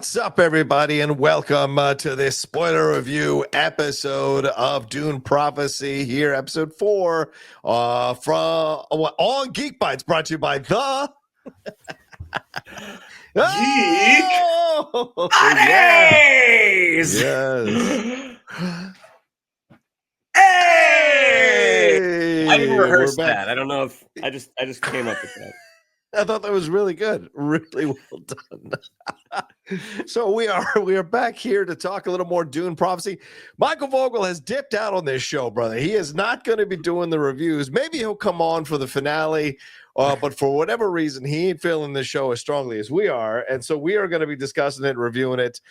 What's up, everybody, and welcome to this spoiler review episode of Dune Prophecy here, episode 4 from on Geek Bites, brought to you by the Geek oh, Buddies! yes. Hey! I didn't rehearse We're back. that. I don't know if I just came up with that. I thought that was really good. Really well done. So we are back here to talk a little more Dune Prophecy. Michael Vogel has dipped out on this show, brother. He is not going to be doing the reviews. Maybe he'll come on for the finale, but for whatever reason, he ain't feeling the show as strongly as we are. And so we are going to be discussing it, reviewing it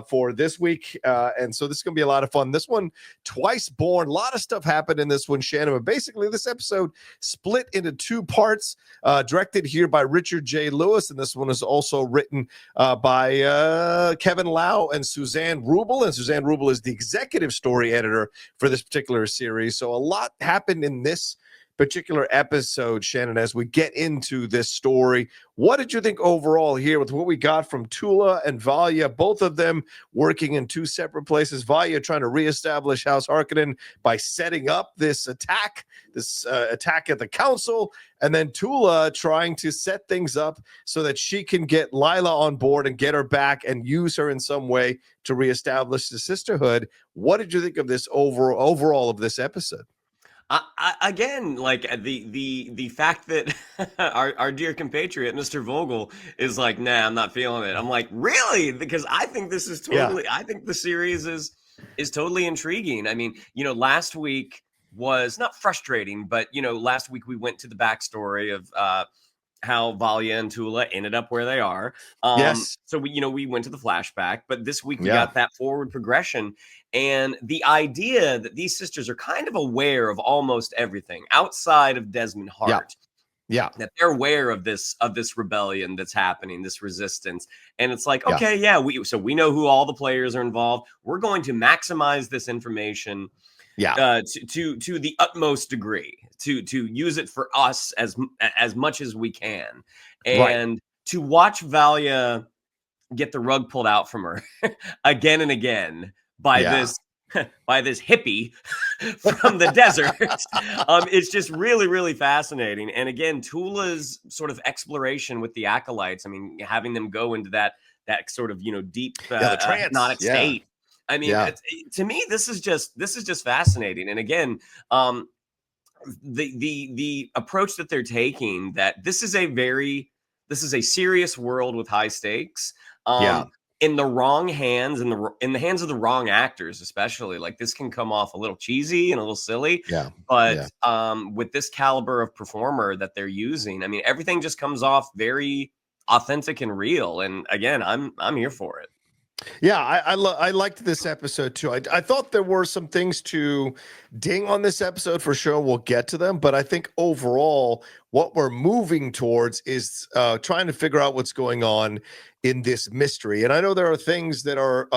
for this week. And so this is going to be a lot of fun. This one, Twice Born. A lot of stuff happened in this one, Shannon. But basically, this episode split into 2 parts, directed here by Richard J. Lewis. And this one is also written by Kevin Lau and Suzanne Rubel. And Suzanne Rubel is the executive story editor for this particular series. So a lot happened in this particular episode, Shannon, as we get into this story. What did you think overall here with what we got from Tula and Valya, both of them working in 2 separate places? Valya trying to reestablish House Harkonnen by setting up this attack at the council, and then Tula trying to set things up so that she can get Lila on board and get her back and use her in some way to reestablish the sisterhood. What did you think of this overall of this episode? Again, like the fact that our dear compatriot Mr. Vogel is like, nah, I'm not feeling it. I'm like, really? Because I think this is totally. Yeah. I think the series is totally intriguing. I mean, last week was not frustrating, but last week we went to the backstory of how Valya and Tula ended up where they are. Yes. So we went to the flashback, but this week we got that forward progression. And the idea that these sisters are kind of aware of almost everything outside of Desmond Hart. Yeah. That they're aware of this rebellion that's happening, this resistance. And it's like, okay, we know who all the players are involved. We're going to maximize this information to the utmost degree, to use it for us as much as we can. And to watch Valya get the rug pulled out from her again and again by this hippie from the desert. It's just really, really fascinating. And again, Tula's sort of exploration with the Acolytes, I mean, having them go into that sort of, deep hypnotic state. I mean, to me, this is just fascinating. And again, the approach that they're taking, that this is a serious world with high stakes. In the wrong hands, in the hands of the wrong actors, especially, like, this can come off a little cheesy and a little silly. But with this caliber of performer that they're using, I mean, everything just comes off very authentic and real. And again, I'm here for it. Yeah, I liked this episode too. I thought there were some things to ding on this episode for sure. We'll get to them, but I think overall what we're moving towards is trying to figure out what's going on in this mystery. And I know there are things that are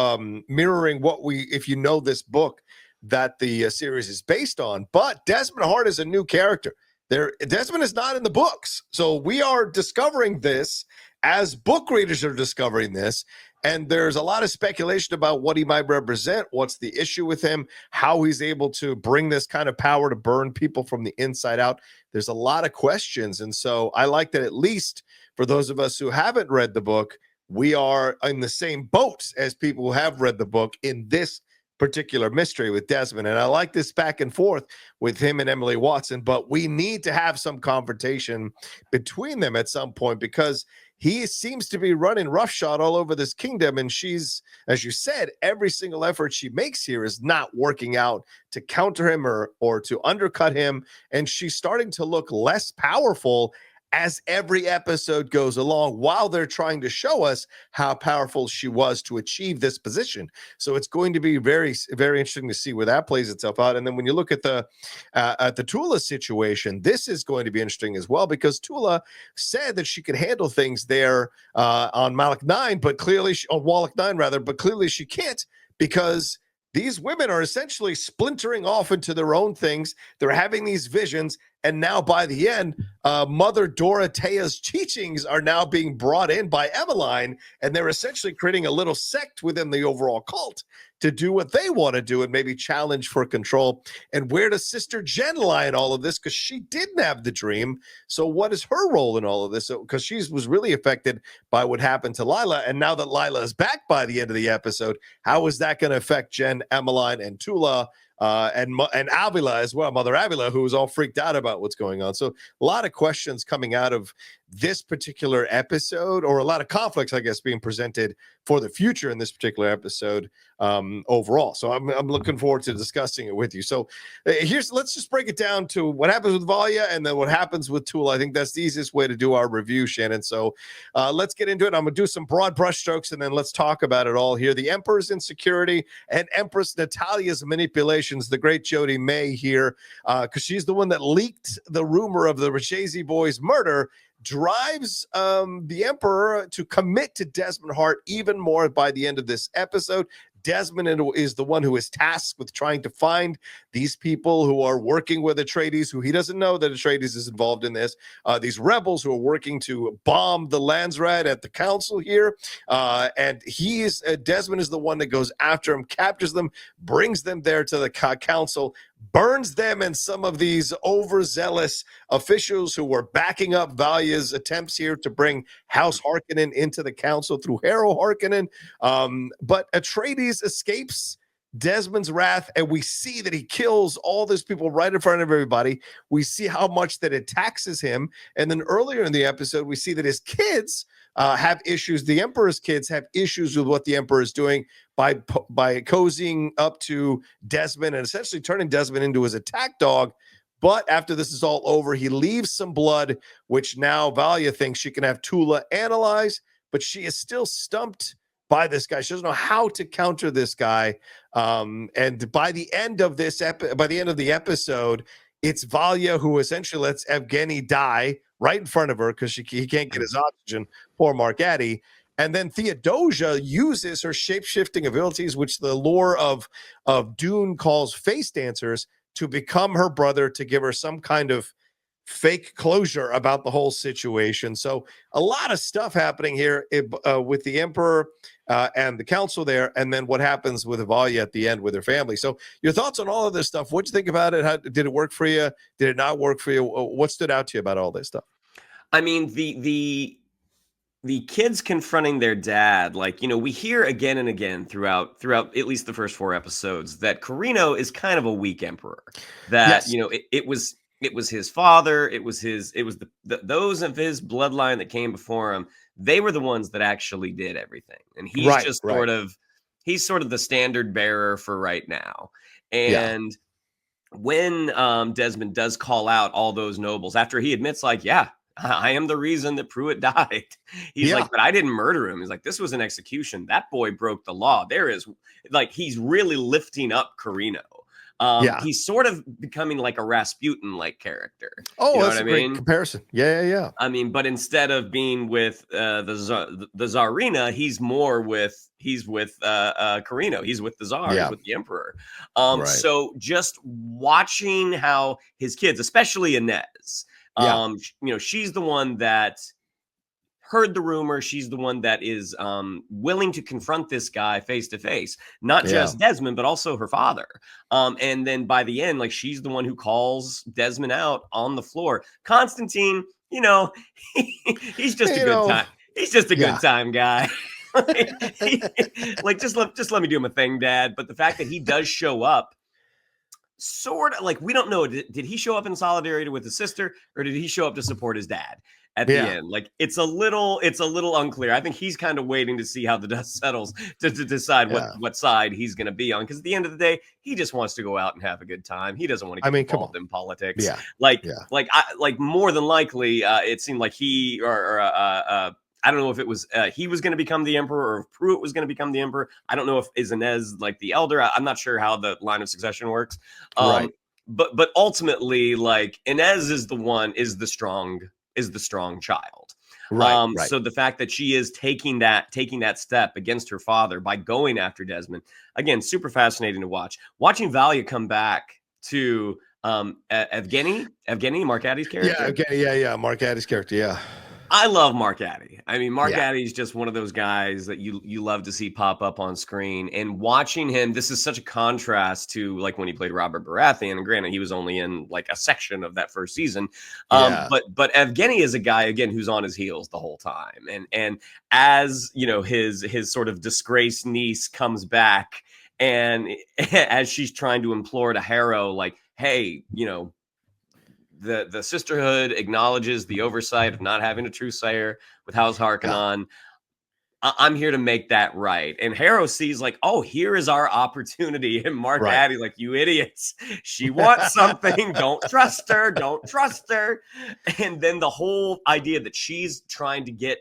mirroring what if you know this book that the series is based on, but Desmond Hart is a new character. Desmond is not in the books. So we are discovering this as book readers are discovering this. And there's a lot of speculation about what he might represent, what's the issue with him, how he's able to bring this kind of power to burn people from the inside out. There's a lot of questions. And so I like that, at least for those of us who haven't read the book, we are in the same boat as people who have read the book in this particular mystery with Desmond. And I like this back and forth with him and Emily Watson, but we need to have some confrontation between them at some point, because he seems to be running roughshod all over this kingdom. And she's, as you said, every single effort she makes here is not working out to counter him or to undercut him. And she's starting to look less powerful as every episode goes along, while they're trying to show us how powerful she was to achieve this position. So it's going to be very, very interesting to see where that plays itself out. And then when you look at the Tula situation, this is going to be interesting as well, because Tula said that she could handle things there on Wallach 9, but clearly she can't, because these women are essentially splintering off into their own things. They're having these visions. And now by the end, Mother Dorothea's teachings are now being brought in by Emeline, and they're essentially creating a little sect within the overall cult to do what they want to do and maybe challenge for control. And where does Sister Jen lie in all of this? Because she didn't have the dream. So what is her role in all of this? Because she was really affected by what happened to Lila. And now that Lila is back by the end of the episode, how is that going to affect Jen, Emeline, and Tula? And Avila as well, Mother Avila, who was all freaked out about what's going on. So a lot of questions coming out of this particular episode, or a lot of conflicts, I guess, being presented for the future in this particular episode overall. So I'm looking forward to discussing it with you. So let's just break it down to what happens with Valya and then what happens with Tula. I think that's the easiest way to do our review, Shannon. So let's get into it. I'm going to do some broad brushstrokes and then let's talk about it all here. The Emperor's insecurity and Empress Natalia's manipulations. The great Jodie May here, because she's the one that leaked the rumor of the Richese boys' murder, drives the Emperor to commit to Desmond Hart even more by the end of this episode. Desmond is the one who is tasked with trying to find these people who are working with Atreides, who he doesn't know that Atreides is involved in this. These rebels who are working to bomb the Landsrat at the council here. And Desmond is the one that goes after him, captures them, brings them there to the council, burns them and some of these overzealous officials who were backing up Valya's attempts here to bring House Harkonnen into the council through Harrow Harkonnen. But Atreides escapes Desmond's wrath, and we see that he kills all these people right in front of everybody. We see how much that it taxes him. And then earlier in the episode, we see that his kids have issues. The Emperor's kids have issues with what the Emperor is doing by cozying up to Desmond and essentially turning Desmond into his attack dog. But after this is all over, he leaves some blood, which now Valya thinks she can have Tula analyze, but she is still stumped by this guy. She doesn't know how to counter this guy. And by the end of the episode, it's Valya who essentially lets Evgeny die right in front of her because he can't get his oxygen. Poor Mark Addy. And then Theodosia uses her shape-shifting abilities, which the lore of Dune calls face dancers, to become her brother, to give her some kind of fake closure about the whole situation. So a lot of stuff happening here with the Emperor and the council there, and then what happens with Valya at the end with her family. So your thoughts on all of this stuff? What'd you think about it? How did it work for you? Did it not work for you? What stood out to you about all this stuff? I mean, the kids confronting their dad, like, we hear again and again throughout at least the first 4 episodes that Carino is kind of a weak emperor. That, yes. It was his father, it was those of his bloodline that came before him. They were the ones that actually did everything. And he's he's sort of the standard bearer for right now. And when Desmond does call out all those nobles after he admits, like, yeah, I am the reason that Pruitt died. He's like, but I didn't murder him. He's like, this was an execution. That boy broke the law. He's really lifting up Carino. He's sort of becoming like a Rasputin-like character. Oh, that's a great comparison. Yeah. I mean, but instead of being with the Tsarina, he's with Carino. He's with the Tsar. He's with the Emperor. So just watching how his kids, especially Inez, she's the one that heard the rumor. She's the one that is willing to confront this guy face to face, not just Desmond, but also her father. And then by the end, like, she's the one who calls Desmond out on the floor. Constantine, he's just a good time. He's just a good time guy. Just let me do my thing, Dad. But the fact that he does show up, sort of like, we don't know, did he show up in solidarity with his sister, or did he show up to support his dad at the end? Like, it's a little unclear. I think he's kind of waiting to see how the dust settles to decide what side he's going to be on, because at the end of the day, he just wants to go out and have a good time. He doesn't want to get involved in politics. More than likely, it seemed like he I don't know if it was he was going to become the emperor, or if Pruitt was going to become the emperor. I don't know if Inez like the elder. I'm not sure how the line of succession works. But ultimately, like, Inez is the strong child. So the fact that she is taking that step against her father by going after Desmond, again, super fascinating to watch. Watching Valya come back to Evgeny, Mark Addy's character. Yeah, Mark Addy's character. Yeah. I love Mark Addy. I mean, Mark Yeah. Addy's just one of those guys that you love to see pop up on screen. And watching him, this is such a contrast to like when he played Robert Baratheon. And granted, he was only in like a section of that first season. But Evgeny is a guy again who's on his heels the whole time. And as you know, his sort of disgraced niece comes back, and as she's trying to implore to Harrow, like, hey, you know, the sisterhood acknowledges the oversight of not having a true sire with House Harkonnen. Yeah. I'm here to make that right. And Harrow sees like, oh, here is our opportunity. And Mark Addy, like, you idiots. She wants something. Don't trust her. Don't trust her. And then the whole idea that she's trying to get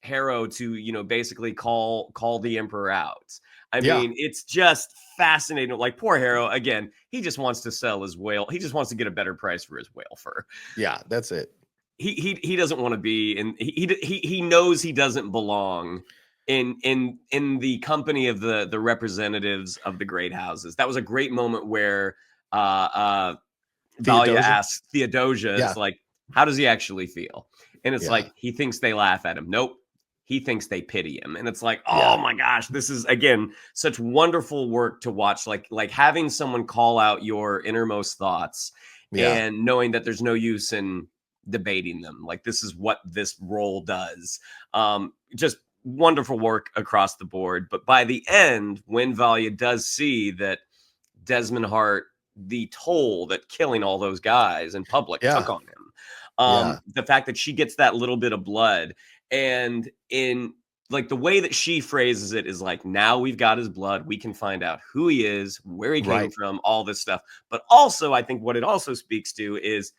Harrow to, you know, basically call the Emperor out. I mean, it's just fascinating. Like, poor Harrow, again, he just wants to sell his whale. He just wants to get a better price for his whale fur. Yeah, that's it. He doesn't want to be, and he knows he doesn't belong in the company of the representatives of the great houses. That was a great moment where Valya asks Theodosia, it's like, how does he actually feel? And it's like, he thinks they laugh at him. Nope. He thinks they pity him. And it's like, oh my gosh, this is, again, such wonderful work to watch. Like having someone call out your innermost thoughts and knowing that there's no use in debating them. Like, this is what this role does. Just wonderful work across the board. But by the end, when Valya does see that Desmond Hart, the toll that killing all those guys in public took on him, the fact that she gets that little bit of blood, and in like the way that she phrases it is like, now we've got his blood, we can find out who he is, where he came from, all this stuff. But also, I think what it also speaks to is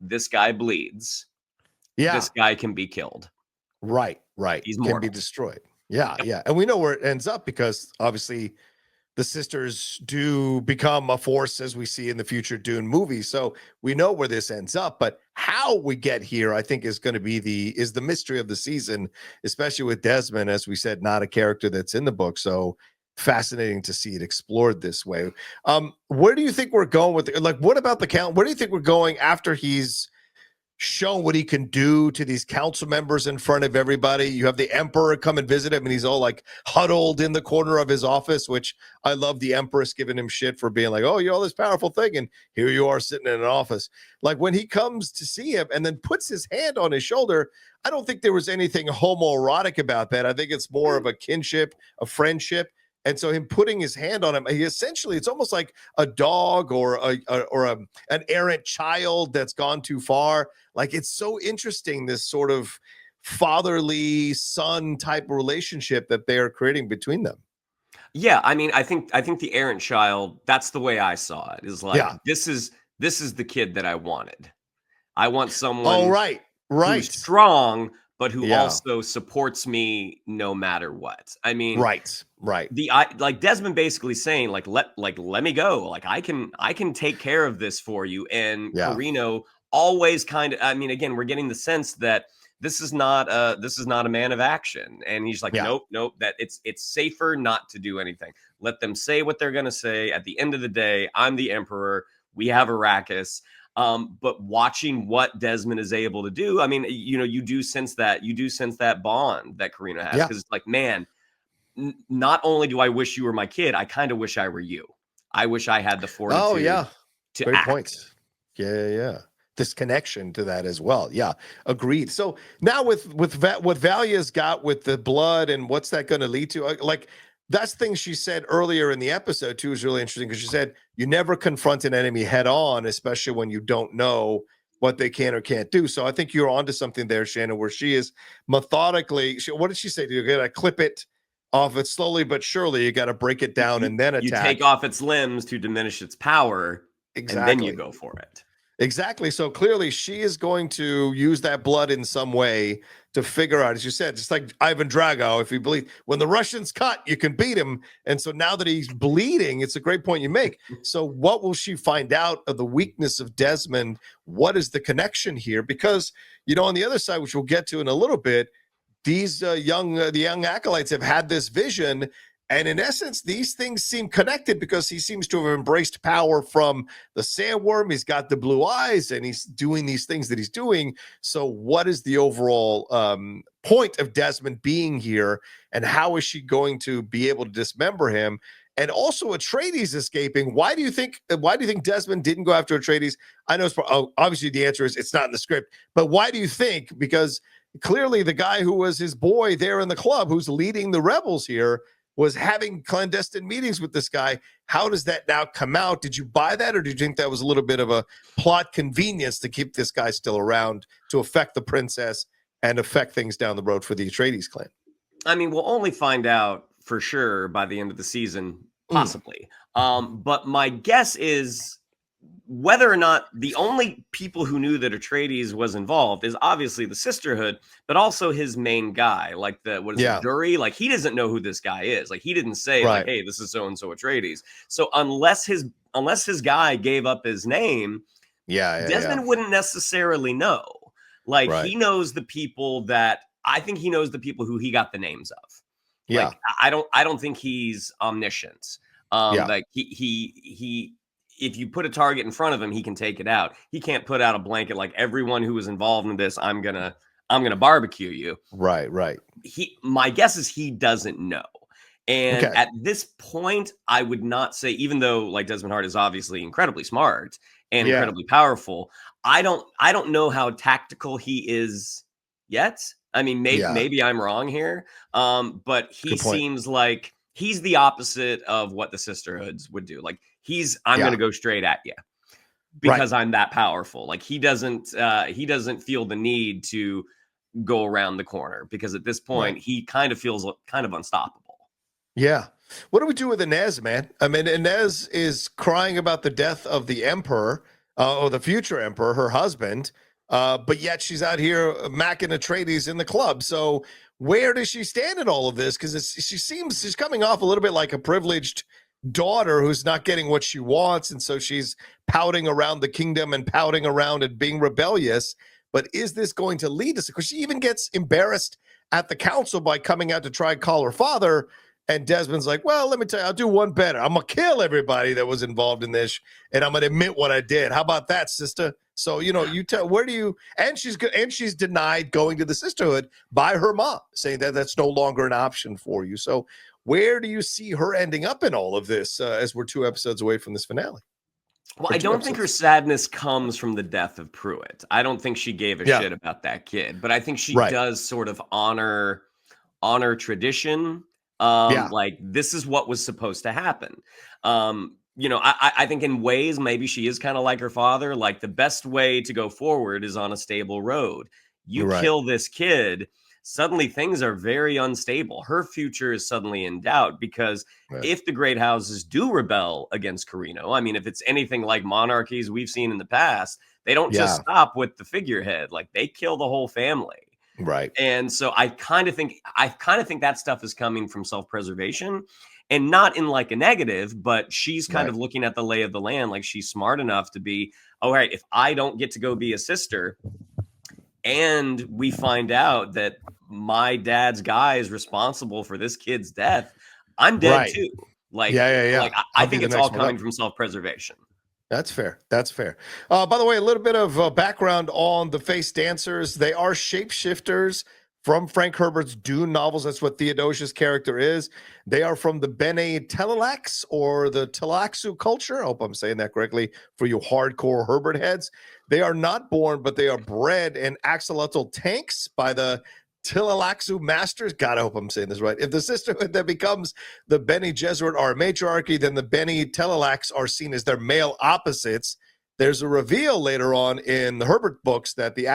this guy bleeds. This guy can be killed. Right. He's can be destroyed. Yeah. And we know where it ends up because obviously the sisters do become a force, as we see in the future Dune movie. So we know where this ends up, but how we get here, I think, is going to be the mystery of the season, especially with Desmond, as we said, not a character that's in the book. So fascinating to see it explored this way. Where do you think we're going with it? Like, what about the count? Where do you think we're going after he's shown what he can do to these council members in front of everybody? You have the Emperor come and visit him, and he's all like huddled in the corner of his office, which I love the Empress giving him shit for being like, oh, you're all this powerful thing, and here you are sitting in an office. Like, when he comes to see him and then puts his hand on his shoulder, I don't think there was anything homoerotic about that. I think it's more of a kinship, a friendship. And so him putting his hand on him, he essentially, it's almost like a dog or an errant child that's gone too far. Like, it's so interesting, this sort of fatherly son type relationship that they are creating between them. Yeah, I mean, I think the errant child, that's the way I saw it. Is like, this is the kid that I wanted. I want someone who's strong, but who also supports me no matter what. I mean, right. Like Desmond basically saying, like, let me go. Like, I can take care of this for you. And Carino always kind of, I mean, again, we're getting the sense that this is not a man of action. And he's like, nope, that it's safer not to do anything. Let them say what they're going to say. At the end of the day, I'm the Emperor. We have Arrakis. But watching what Desmond is able to do, I mean, you know, you do sense that bond that Carino has, because it's like, man, not only do I wish you were my kid, I kind of wish I were you. I wish I had the fortitude to great act. Points. Yeah. This connection to that as well. Yeah, agreed. So now with what Valya's got with the blood and what's that going to lead to? Like, that's things she said earlier in the episode too is really interesting, because she said you never confront an enemy head on, especially when you don't know what they can or can't do. So I think you're onto something there, Shannon, where she is methodically. What did she say? You got to clip it off it slowly but surely. You got to break it down and then attack. You take off its limbs to diminish its power, and then you go for it. Exactly. So clearly she is going to use that blood in some way to figure out, as you said, just like Ivan Drago, if you believe when the Russians cut, you can beat him. And so now that he's bleeding, it's a great point you make. So what will she find out of the weakness of Desmond? What is the connection here? Because, you know, on the other side, which we'll get to in a little bit, these the young acolytes have had this vision, And in essence, these things seem connected because he seems to have embraced power from the sandworm. He's got the blue eyes and he's doing these things that he's doing. So what is the overall point of Desmond being here? And how is she going to be able to dismember him? And also Atreides escaping. Why do you think Desmond didn't go after Atreides? I know obviously the answer is it's not in the script, but why do you think? Because clearly the guy who was his boy there in the club, who's leading the rebels here, was having clandestine meetings with this guy. How does that now come out? Did you buy that, or did you think that was a little bit of a plot convenience to keep this guy still around to affect the princess and affect things down the road for the Atreides clan? I mean, we'll only find out for sure by the end of the season, possibly. But my guess is whether or not the only people who knew that Atreides was involved is obviously the Sisterhood, but also his main guy, like Dury? Like, he doesn't know who this guy is. Like, he didn't say, like, hey, this is so-and-so Atreides. So unless his guy gave up his name, Desmond wouldn't necessarily know. Like, he knows the people that, I think he knows the people who he got the names of. Yeah. Like, I don't think he's omniscient. Like he if you put a target in front of him, he can take it out. He can't put out a blanket like everyone who was involved in this, I'm gonna barbecue you. Right. My guess is he doesn't know. And at this point, I would not say, even though like Desmond Hart is obviously incredibly smart and incredibly powerful, I don't know how tactical he is yet. I mean, maybe I'm wrong here. But he seems like he's the opposite of what the Sisterhoods would do. Like, I'm going to go straight at you because I'm that powerful. Like, he doesn't feel the need to go around the corner because at this point he kind of feels kind of unstoppable. Yeah. What do we do with Inez, man? I mean, Inez is crying about the death of the Emperor or the future Emperor, her husband. But yet she's out here macking Atreides in the club. So where does she stand in all of this? Because she's coming off a little bit like a privileged daughter who's not getting what she wants. And so she's pouting around the kingdom and pouting around and being rebellious. But is this going to lead us? Because she even gets embarrassed at the council by coming out to try and call her father. And Desmond's like, well, let me tell you, I'll do one better. I'm going to kill everybody that was involved in this, and I'm going to admit what I did. How about that, sister? So, you tell, where do you, and she's denied going to the Sisterhood by her mom, saying that that's no longer an option for you. So where do you see her ending up in all of this as we're 2 episodes away from this finale? Well, I don't think her sadness comes from the death of Pruitt. I don't think she gave a shit about that kid, but I think she does sort of honor tradition. Like, this is what was supposed to happen. I think in ways, maybe she is kind of like her father. Like, the best way to go forward is on a stable road. You kill this kid, suddenly things are very unstable. Her future is suddenly in doubt because if the great houses do rebel against Carino, I mean, if it's anything like monarchies we've seen in the past, they don't just stop with the figurehead. Like, they kill the whole family. Right. And so I kind of think that stuff is coming from self-preservation, and not in like a negative, but she's kind of looking at the lay of the land. Like, she's smart enough to be, all right, if I don't get to go be a sister and we find out that my dad's guy is responsible for this kid's death, I'm dead too. Like, like I think it's all coming from self-preservation. That's fair. By the way, a little bit of background on the face dancers. They are shapeshifters from Frank Herbert's Dune novels. That's what Theodosia's character is. They are from the Bene Tellalax or the Tlaxu culture. I hope I'm saying that correctly for you hardcore Herbert heads. They are not born, but they are bred in axolotl tanks by the Tlaxu masters. God, I hope I'm saying this right. If the sisterhood that becomes the Bene Gesserit are a matriarchy, then the Bene Tellalax are seen as their male opposites. There's a reveal later on in the Herbert books that the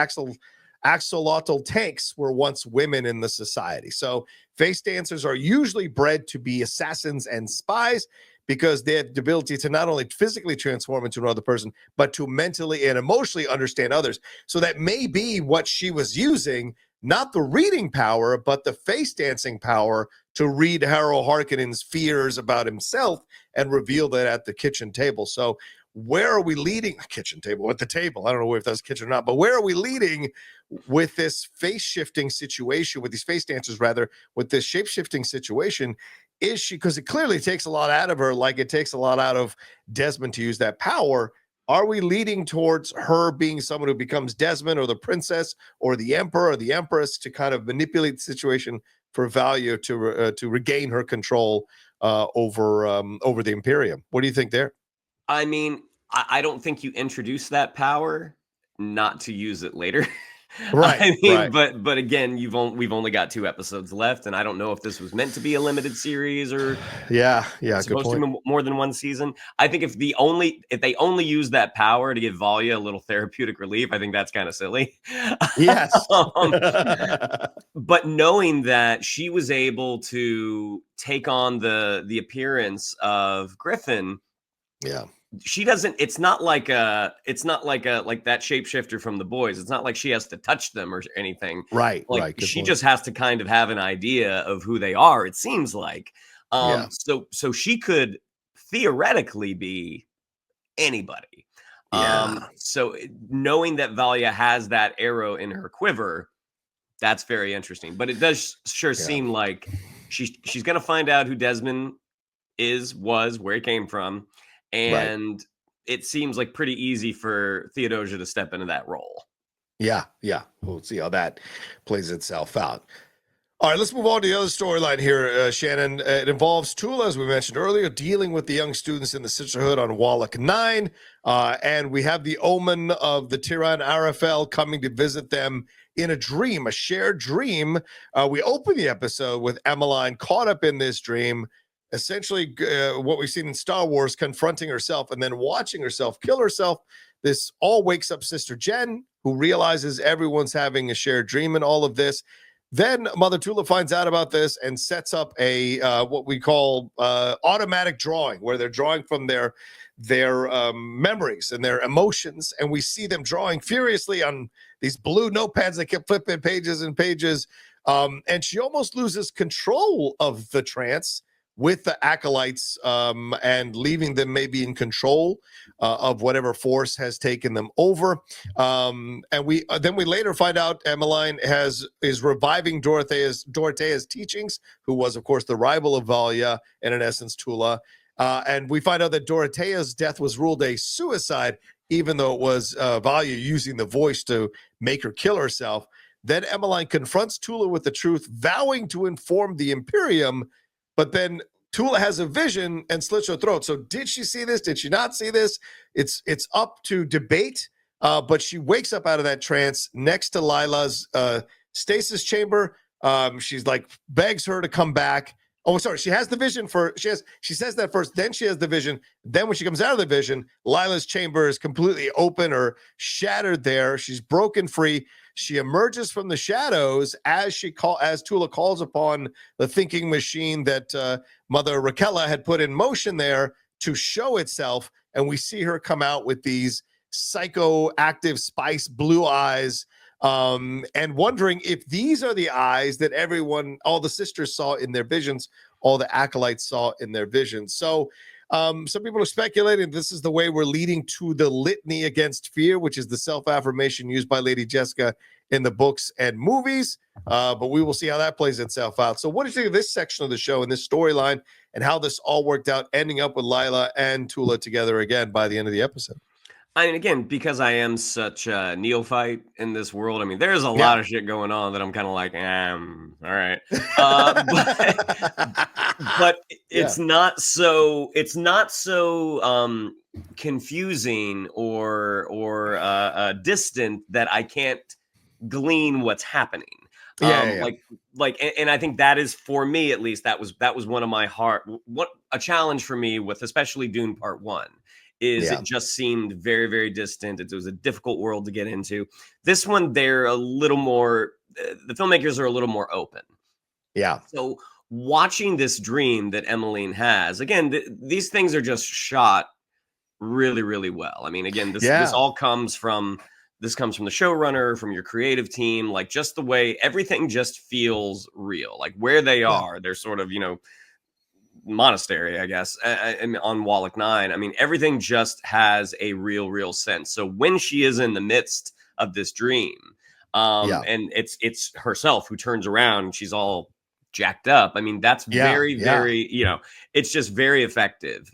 axolotl tanks were once women in the society. So face dancers are usually bred to be assassins and spies because they have the ability to not only physically transform into another person, but to mentally and emotionally understand others. So that may be what she was using, not the reading power, but the face dancing power to read Harold Harkonnen's fears about himself and reveal that at the kitchen table. So where are we leading? Kitchen table, at the table. I don't know if that's kitchen or not, but where are we leading with this face shifting situation, with these face dancers rather, with this shape shifting situation? is she, because it clearly takes a lot out of her, like it takes a lot out of Desmond to use that power. Are we leading towards her being someone who becomes Desmond or the princess or the emperor or the empress to kind of manipulate the situation for Valya to regain her control over the Imperium? What do you think there? I mean, I don't think you introduce that power not to use it later. Right. I mean, right. but again, we've only got 2 episodes left, and I don't know if this was meant to be a limited series or yeah, good supposed point. to be more than 1 season. I think if they only use that power to give Valya a little therapeutic relief, I think that's kind of silly. Yes. But knowing that she was able to take on the appearance of Griffin, yeah. She doesn't. It's not like that shapeshifter from The Boys. It's not like she has to touch them or anything. Right. Like Right. Good she point. just has to kind of have an idea of who they are. It seems like. Yeah. So she could theoretically be anybody. Yeah. So knowing that Valya has that arrow in her quiver, that's very interesting. But it does sure seem like she's going to find out who Desmond was, where he came from. And it seems like pretty easy for Theodosia to step into that role. Yeah. We'll see how that plays itself out. All right, let's move on to the other storyline here, Shannon. It involves Tula, as we mentioned earlier, dealing with the young students in the Sisterhood on Wallach 9. And we have the omen of the Tiran Arafel coming to visit them in a dream, a shared dream. We open the episode with Emeline caught up in this dream, essentially what we've seen in Star Wars, confronting herself and then watching herself kill herself. This all wakes up Sister Jen, who realizes everyone's having a shared dream in all of this. Then Mother Tula finds out about this and sets up a what we call automatic drawing, where they're drawing from their memories and their emotions, and we see them drawing furiously on these blue notepads that keep flipping pages and pages. And she almost loses control of the trance with the acolytes and leaving them maybe in control of whatever force has taken them over. And we later find out Emeline is reviving Dorothea's teachings, who was, of course, the rival of Valya and, in essence, Tula. And we find out that Dorothea's death was ruled a suicide, even though it was Valya using the voice to make her kill herself. Then Emeline confronts Tula with the truth, vowing to inform the Imperium. But then Tula has a vision and slits her throat. So did she see this? Did she not see this? It's up to debate. But she wakes up out of that trance next to Lila's stasis chamber. She's like begs her to come back. Oh, sorry. She has the vision she says that first, then she has the vision. Then when she comes out of the vision, Lila's chamber is completely open or shattered there. She's broken free. She emerges from the shadows as Tula calls upon the thinking machine that Mother Raquella had put in motion there to show itself. And we see her come out with these psychoactive spice blue eyes, and wondering if these are the eyes that all the sisters saw in their visions, all the acolytes saw in their visions. So some people are speculating this is the way we're leading to the litany against fear, which is the self-affirmation used by Lady Jessica in the books and movies. But we will see how that plays itself out. So what do you think of this section of the show and this storyline and how this all worked out, ending up with Lila and Tula together again by the end of the episode? I mean, again, because I am such a neophyte in this world, I mean, there's a lot of shit going on that I'm kind of like, all right. But it's not so confusing or distant that I can't glean what's happening. And I think that is, for me at least, that was one of my a challenge for me with especially Dune Part 1. It just seemed very, very distant. It was a difficult world to get into. This one, they're a little more, the filmmakers are a little more open. Yeah. So watching this dream that Emeline has, again, these things are just shot really, really well. I mean, again, this all comes from the showrunner, from your creative team, like just the way everything just feels real, like where they are. They're sort of, monastery, I guess, on Wallach 9. I mean, everything just has a real sense. So when she is in the midst of this dream, and it's herself who turns around and she's all jacked up. I mean, that's very, it's just very effective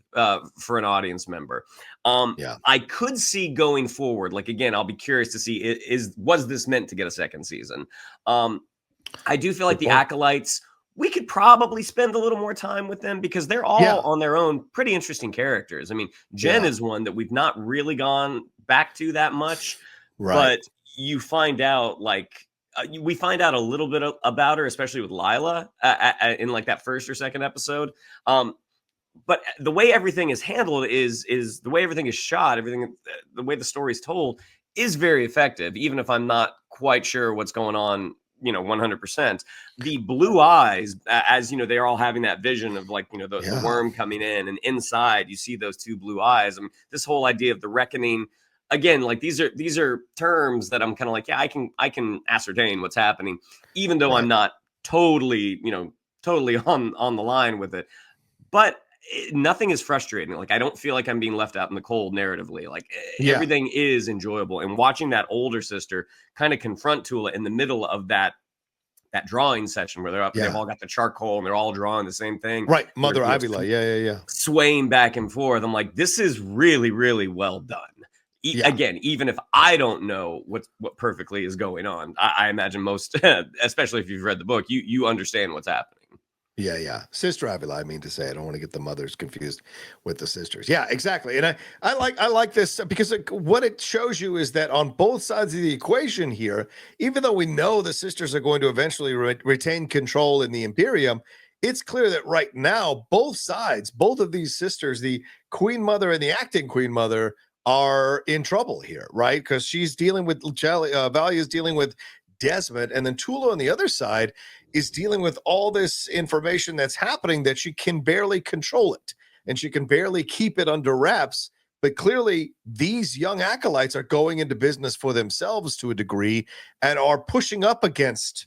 for an audience member. I could see going forward, like, again, I'll be curious to see, was this meant to get a second season? I do feel like the Acolytes, we could probably spend a little more time with them because they're all on their own pretty interesting characters. I mean, Jen is one that we've not really gone back to that much, but you find out, like, we find out a little bit about her, especially with Lila in like that first or second episode. But the way everything is handled is the way everything is shot, the way the story is told is very effective, even if I'm not quite sure what's going on, 100%. The blue eyes, as they're all having that vision of, like, the worm coming in, and inside you see those two blue eyes. I mean, this whole idea of the reckoning, again, like, these are terms that I'm kind of like, I can ascertain what's happening, even though I'm not totally on the line with it. But nothing is frustrating. Like, I don't feel like I'm being left out in the cold narratively. Like, everything is enjoyable. And watching that older sister kind of confront Tula in the middle of that drawing session where they've all got the charcoal and they're all drawing the same thing. Right. Mother Avila. Yeah. Swaying back and forth. I'm like, this is really, really well done. Again, even if I don't know what perfectly is going on, I imagine most, especially if you've read the book, you understand what's happening. Yeah. Sister Avila, I mean to say. I don't want to get the mothers confused with the sisters. Yeah, exactly. And I like this because what it shows you is that on both sides of the equation here, even though we know the sisters are going to eventually retain control in the Imperium, it's clear that right now, both sides, both of these sisters, the Queen Mother and the acting Queen Mother, are in trouble here, right? Because she's dealing with Valya is dealing with Desmond, and then Tula on the other side is dealing with all this information that's happening that she can barely control it, and she can barely keep it under wraps. But clearly, these young acolytes are going into business for themselves to a degree and are pushing up against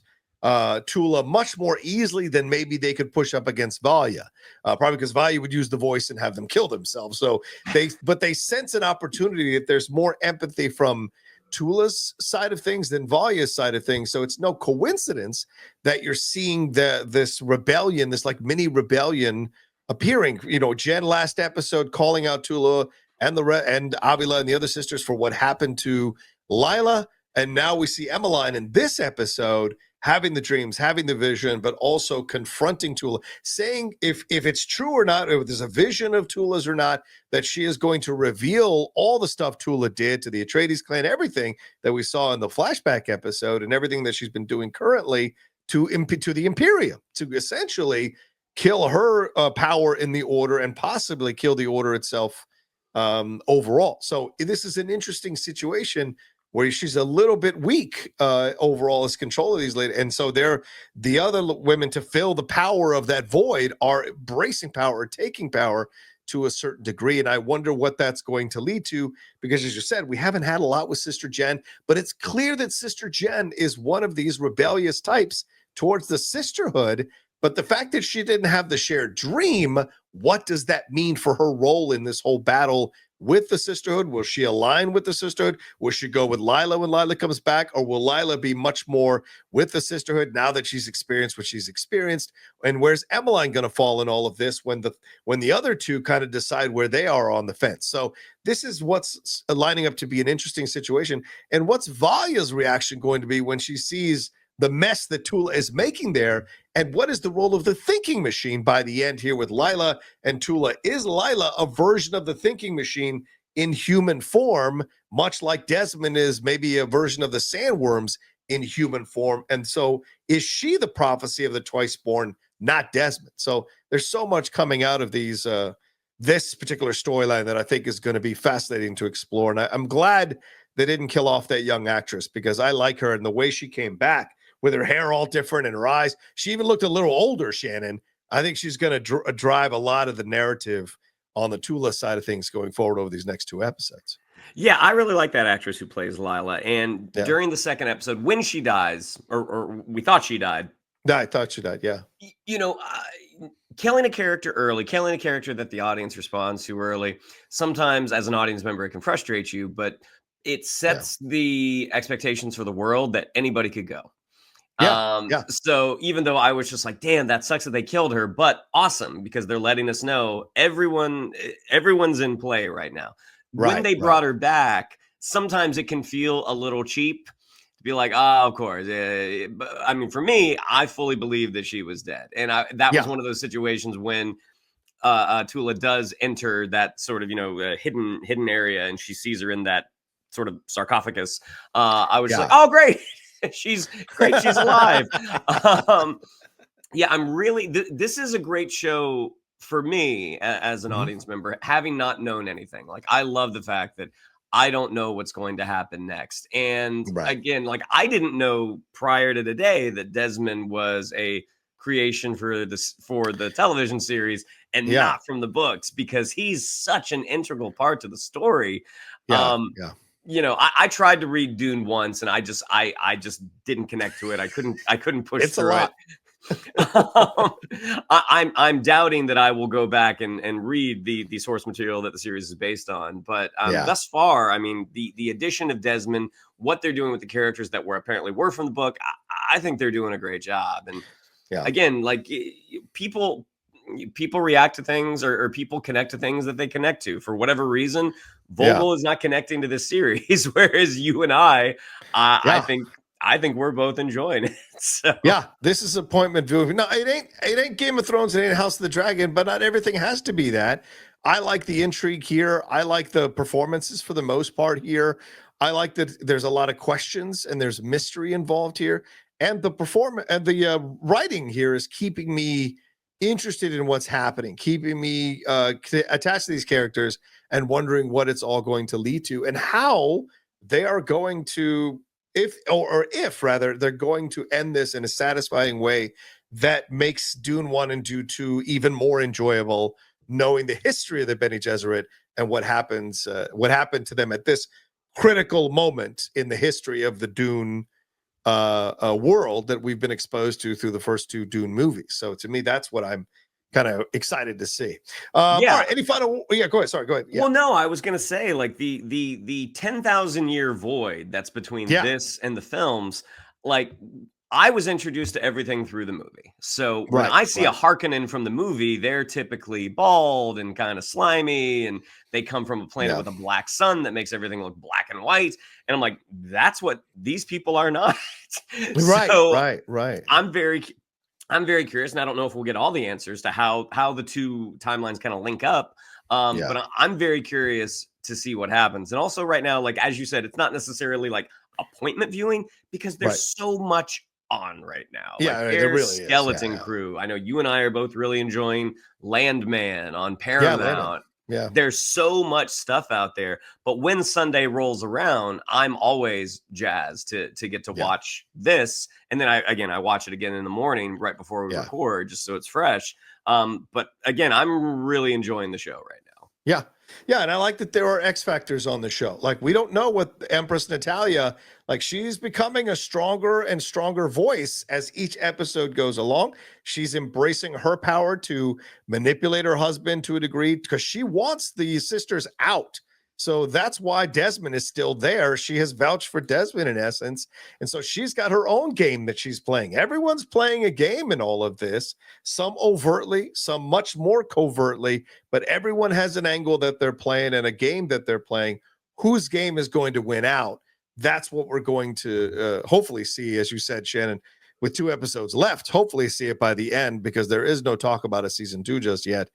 Tula much more easily than maybe they could push up against Valya, probably because Valya would use the voice and have them kill themselves. So they sense an opportunity that there's more empathy from Tula's side of things than Valya's side of things. So it's no coincidence that you're seeing this rebellion, this like mini rebellion appearing. Jen last episode calling out Tula and Avila and the other sisters for what happened to Lila, and now we see Emeline in this episode having the dreams, having the vision, but also confronting Tula, saying if it's true or not, if there's a vision of Tula's or not, that she is going to reveal all the stuff Tula did to the Atreides clan, everything that we saw in the flashback episode, and everything that she's been doing currently to the Imperium, to essentially kill her power in the Order and possibly kill the Order itself overall. So this is an interesting situation where she's a little bit weak overall as control of these ladies. And so the other women to fill the power of that void are embracing power, taking power to a certain degree. And I wonder what that's going to lead to, because as you said, we haven't had a lot with Sister Jen, but it's clear that Sister Jen is one of these rebellious types towards the sisterhood. But the fact that she didn't have the shared dream, what does that mean for her role in this whole battle with the sisterhood? Will she align with the sisterhood? Will she go with Lila when Lila comes back? Or will Lila be much more with the sisterhood now that she's experienced what she's experienced? And where's Emeline going to fall in all of this when the other two kind of decide where they are on the fence? So this is what's lining up to be an interesting situation. And what's Valya's reaction going to be when she sees the mess that Tula is making there? And what is the role of the thinking machine by the end here with Lila and Tula? Is Lila a version of the thinking machine in human form, much like Desmond is maybe a version of the sandworms in human form? And so is she the prophecy of the twice born, not Desmond? So there's so much coming out of these this particular storyline that I think is going to be fascinating to explore. And I'm glad they didn't kill off that young actress, because I like her, and the way she came back with her hair all different and her eyes. She even looked a little older, Shannon. I think she's going to drive a lot of the narrative on the Tula side of things going forward over these next two episodes. Yeah, I really like that actress who plays Lila. And during the second episode, when she dies, or we thought she died. I thought she died, yeah. Killing a character early, killing a character that the audience responds to early, sometimes as an audience member, it can frustrate you, but it sets the expectations for the world that anybody could go. So even though I was just like, damn, that sucks that they killed her, but awesome because they're letting us know everyone's in play right now. When they brought her back, sometimes it can feel a little cheap to be like, oh, of course. But, I mean, for me, I fully believe that she was dead. And that was one of those situations when Tula does enter that sort of, hidden area and she sees her in that sort of sarcophagus. I was like, oh, great. She's great. She's alive. I'm really, this is a great show for me as an audience member, having not known anything. Like, I love the fact that I don't know what's going to happen next. And again, like, I didn't know prior to today that Desmond was a creation for the television series and not from the books, because he's such an integral part to the story. I tried to read Dune once and I just didn't connect to it. I couldn't push through it. I'm doubting that I will go back and read the source material that the series is based on. But thus far, I mean, the addition of Desmond, what they're doing with the characters that were from the book, I think they're doing a great job. And again, like, people react to things or people connect to things that they connect to for whatever reason. Vogel is not connecting to this series, whereas you and I think we're both enjoying it. So. Yeah, this is appointment viewing. No, it ain't Game of Thrones, it ain't House of the Dragon, but not everything has to be that. I like the intrigue here. I like the performances for the most part here. I like that there's a lot of questions and there's mystery involved here. And the performance and the writing here is keeping me interested in what's happening, keeping me attached to these characters and wondering what it's all going to lead to and how they are going to, if they're going to end this in a satisfying way that makes Dune 1 and Dune 2 even more enjoyable, knowing the history of the Bene Gesserit and what happened to them at this critical moment in the history of the Dune world that we've been exposed to through the first two Dune movies. So to me, that's what I'm kind of excited to see. All right, any final? Yeah, go ahead. Sorry, go ahead. Yeah. Well, no, I was gonna say, like, the 10,000-year void that's between this and the films, like, I was introduced to everything through the movie. So when I see a Harkonnen from the movie, they're typically bald and kind of slimy, and they come from a planet with a black sun that makes everything look black and white. And I'm like, that's what these people are not. Right. I'm very curious, and I don't know if we'll get all the answers to how the two timelines kind of link up. But I'm very curious to see what happens. And also right now, like, as you said, it's not necessarily like appointment viewing because there's so much on right now. There really is. Skeleton Crew. I know you and I are both really enjoying Landman on Paramount. There's so much stuff out there, but when Sunday rolls around, I'm always jazzed to get to watch this. And then I watch it again in the morning right before we record, just so it's fresh. But again, I'm really enjoying the show right now. Yeah, and I like that there are X factors on the show. Like, we don't know what Empress Natalia, like, she's becoming a stronger and stronger voice as each episode goes along. She's embracing her power to manipulate her husband to a degree because she wants the sisters out. So that's why Desmond is still there. She has vouched for Desmond in essence. And so she's got her own game that she's playing. Everyone's playing a game in all of this, some overtly, some much more covertly, but everyone has an angle that they're playing and a game that they're playing. Whose game is going to win out? That's what we're going to hopefully see, as you said, Shannon, with 2 episodes left, hopefully see it by the end, because there is no talk about a season 2 just yet.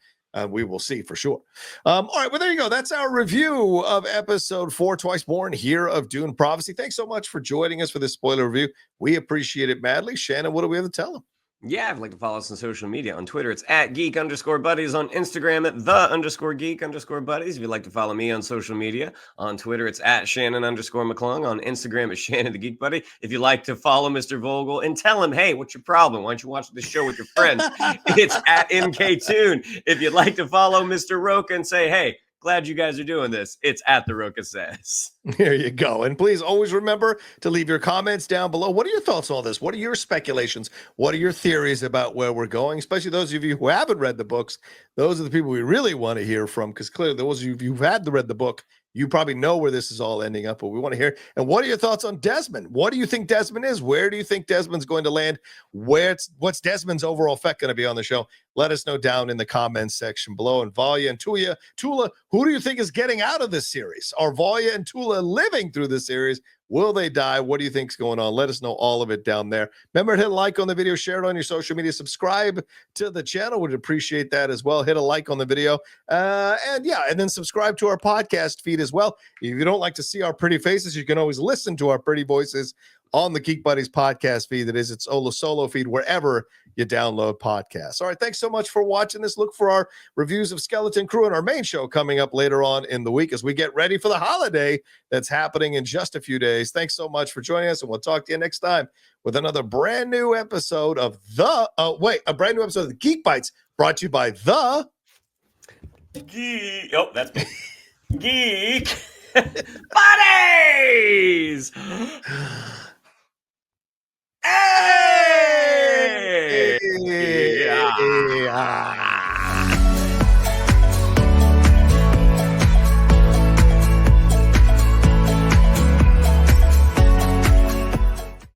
We will see for sure. All right, well, there you go. That's our review of episode 4, Twice Born, here of Dune Prophecy. Thanks so much for joining us for this spoiler review. We appreciate it madly. Shannon, what do we have to tell them? Yeah, if you'd like to follow us on social media, on Twitter, it's at geek_buddies, on Instagram at the_geek_buddies. If you'd like to follow me on social media, on Twitter, it's at Shannon_McClung, on Instagram, it's Shannon the Geek Buddy. If you'd like to follow Mr. Vogel and tell him, hey, what's your problem? Why don't you watch the show with your friends? It's at MKToon. If you'd like to follow Mr. Rocha and say, hey, glad you guys are doing this, it's at The Rocha Says. There you go. And please always remember to leave your comments down below. What are your thoughts on all this? What are your speculations? What are your theories about where we're going? Especially those of you who haven't read the books. Those are the people we really want to hear from, because clearly those of you who've read the book, You probably know where this is all ending up, but we want to hear. And what are your thoughts on Desmond? What do you think Desmond is? Where do you think Desmond's going to land? What's Desmond's overall effect going to be on the show? Let us know down in the comments section below. And Valya and Tula, who do you think is getting out of this series? Are Valya and Tula living through the series? Will they die? What do you think's going on? Let us know all of it down there. Remember to hit a like on the video, share it on your social media, subscribe to the channel. Would appreciate that as well. Hit a like on the video. And then subscribe to our podcast feed as well. If you don't like to see our pretty faces, you can always listen to our pretty voices on the Geek Buddies podcast feed. That is its solo feed wherever you download podcasts. All right, thanks so much for watching this. Look for our reviews of Skeleton Crew and our main show coming up later on in the week as we get ready for the holiday that's happening in just a few days. Thanks so much for joining us, and we'll talk to you next time with another brand new episode of a brand new episode of the Geek Bites, brought to you by the Geek. Oh, that's me. Geek Buddies. Hey! Yeah.